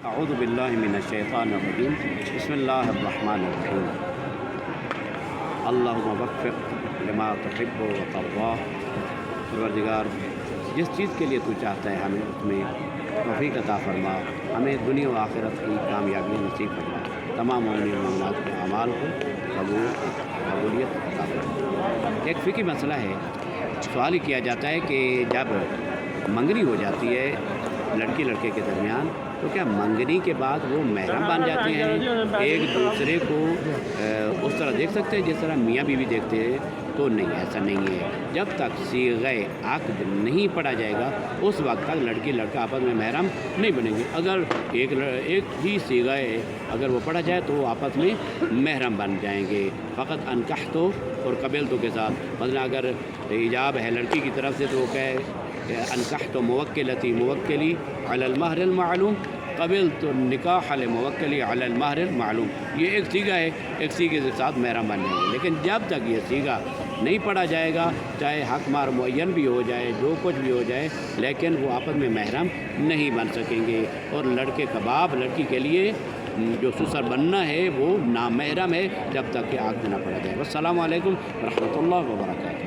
اعوذ باللہ من الشیطان الرجیم بسم اللہ الرحمن الرحیم اللہم وفق لما تحب و ترضا۔ پروردگار جس چیز کے لیے تو چاہتا ہے ہمیں اس میں توفیق عطا فرما، ہمیں دنیا و آخرت کی کامیابی نصیب فرما، تمام مومنین و مومنات کے اعمال کو قبولیت عطا فرما۔ ایک فقہی مسئلہ ہے، سوال ہی کیا جاتا ہے کہ جب منگنی ہو جاتی ہے لڑکی لڑکے کے درمیان تو کیا منگنی کے بعد وہ محرم بن جاتے ہیں، ایک دوسرے کو اس طرح دیکھ سکتے ہیں جس طرح میاں بیوی دیکھتے ہیں؟ تو نہیں، ایسا نہیں ہے۔ جب تک صیغہ عقد نہیں پڑھا جائے گا اس وقت تک لڑکی لڑکا آپس میں محرم نہیں بنیں گے۔ اگر ایک ہی صیغہ اگر وہ پڑھا جائے تو وہ آپس میں محرم بن جائیں گے، فقط انکحتو اور قبلتو کے ساتھ۔ مثلا اگر ایجاب ہے لڑکی کی طرف سے تو وہ کہے انکحتو موکلتی موکلی علی المہر المعلوم قبلت النکاح لموکلی علی المہر المعلوم، یہ ایک صیغہ ہے، ایک صیغے کے ساتھ محرم بن جائیں گے۔ لیکن جب تک یہ صیغہ نہیں پڑھا جائے گا، چاہے حق مار معین بھی ہو جائے، جو کچھ بھی ہو جائے، لیکن وہ آپس میں محرم نہیں بن سکیں گے۔ اور لڑکے کا باپ لڑکی کے لیے جو سسر بننا ہے وہ نامحرم ہے جب تک کہ عقد نہ پڑھا جائے۔ السلام علیکم ورحمۃ اللہ وبرکاتہ۔